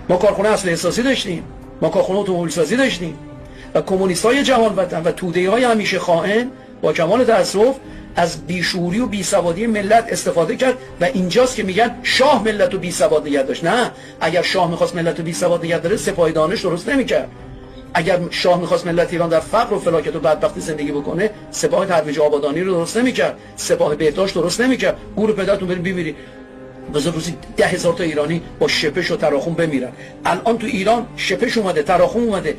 ما کارخونه اسلحه سازی داشتیم، ما کارخونه اتومبیل سازی داشتیم و کمونیست‌های جهان وطن و توده‌های همیشه خائن با کمال تأسف از بیشوری و بیسوادی ملت استفاده کرد و اینجاست که میگن شاه ملت رو بیسواد نگه داشت. نه، اگر شاه میخواست ملت رو بیسواد نگه داره سپاه دانش درست نمیکرد. اگر شاه میخواست ملت ایران در فقر و فلاکت و بدبختی زندگی بکنه سپاه ترویج آبادانی رو درست نمیکرد، سپاه بهداشت درست نمیکرد. گور پدرتون برید ببینید بذار روزی 10,000 تا ایرانی با شپش و تراخون بمیرن. الان تو ایران شپش اومده، تراخون اومده،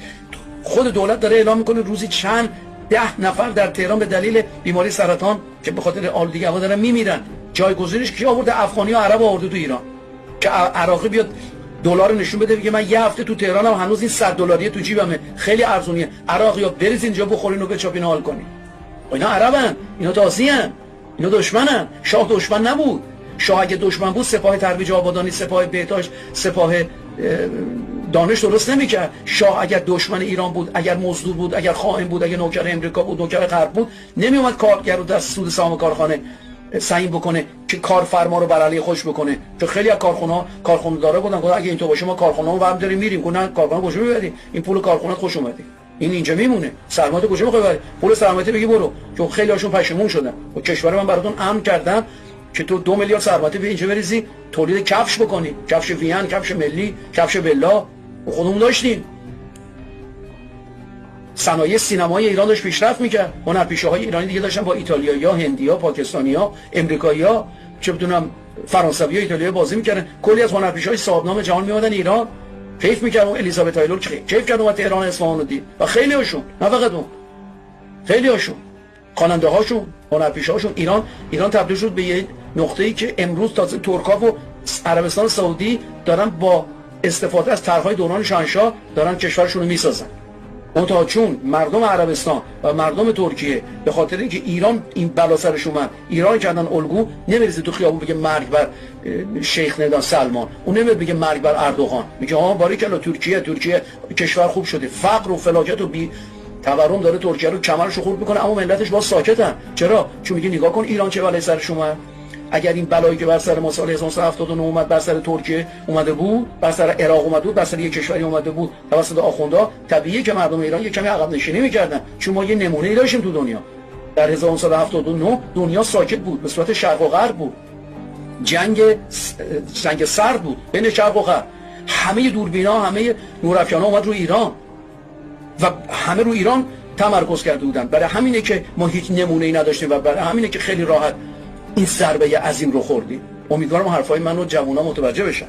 خود دولت داره اعلام میکنه روزی چند 10 نفر در تهران به دلیل بیماری سرطان که به خاطر آلودگی هوا دارن میمیرن. جایگزینش کی آورده؟ افغانی ها عرب آورده تو ایران که عراقی بیاد دلار نشون بده بگه من یه هفته تو تهرانم هنوز این 100 دلاری تو جیبمه، خیلی ارزونیه. عراقی‌ها بریز اینجا بخورین و بچاپین حال کنین. اینا عربن، اینا تازیان، اینا دشمنن. شاه دشمن نبود. شاه اگه دشمن بود سپاه ترویج آبادانی، سپاه بهداشت، سپاه دانش درست نمیکرد. شاه اگر دشمن ایران بود، اگر مزدور بود، اگر خائن بود، اگر نوکر امریکا بود، نوکر غرب بود، نمیومد کارگر رو در سود سهام کارخانه سعی بکنه که کارفرما رو بر علیه خودش بکنه. تو خیلی از کارخونه داره بودن گفتن اگه اینطور باشه ما کارخونه رو برم داریم میریم. گفتن کارخونه کجا میبری؟ این پول کارخونه خوش اومدی، این اینجا میمونه. سرمایه کجا میخوای ببری؟ پول سرمایه بگی برو. چون خیلی هاشون پشیمون شدن و کشور من براتون امن کردم که تو 2 میلیارد سرمایه به اینجا بریزی تولید کفش بکنی، کفش وین، کفش ملی، کفش بلا خودمون داشتیم. صنایع سینمای ایران داشت پیشرفت میکرد. هنرپیشه‌های ایرانی دیگه داشتن با ایتالیایی‌ها، هندی‌ها، پاکستانی‌ها، امریکایی‌ها، چه بدونم فرانسوی‌ها، ایتالیایی بازی میکردن. کلی از هنرپیشه‌های صاحب نام جهان میومدن ایران، کیف میکردن. الیزابت تایلور کیف کرد اومد تهران اصفهان رو دید و خیلی هاشون، نه فقط اون، خیلی هاشون، خواننده هاشون، هنرپیشه‌هاشون. ایران تبدیل شد به یه نقطه‌ای که امروز تازه ترک‌ها و عربستان سعودی دارن با استفاده از طرح‌های دوران شاهنشاه دارن کشورشون رو میسازن. منتها چون مردم عربستان و مردم ترکیه به خاطر اینکه ایران این بلا سرش اومد، ایران کردن الگو، نمیرسه تو خیابون بگه مرگ بر شیخ ندان سلمان، اون نمیاد بگه مرگ بر اردوغان، میگه ها باریکلا ترکیه کشور خوب شده، فقر و فلاکت و بی تورم داره ترکیه رو کمرشو خورد میکنه، اما ملتش باز ساکتن. چرا؟ چون میگه نگاه کن ایران چه بلایی سرش اومد. اگر این بلایی که بر سر ما سال 1979 اومد بر سر ترکیه اومده بود، بر سر عراق اومده بود، بر سر یک کشوری اومده بود توسط آخوندا، طبیعیه که مردم ایران یک کمی عقب نشینی میکردن. چون ما یه نمونه‌ای داشتیم تو دنیا. در 1979 دنیا ساکت بود، به صورت شرق و غرب بود. جنگ سرد بود بین شرق و غرب. همه دوربینا، همه نورافکنا اومد رو ایران و همه رو ایران تمرکز کرده بودن. برای همینه که ما هیچ نمونه‌ای نداشتیم و برای همینه که خیلی راحت این ضربه عظیم رو خوردیم. امیدوارم حرفای من رو جوونا متوجه بشن.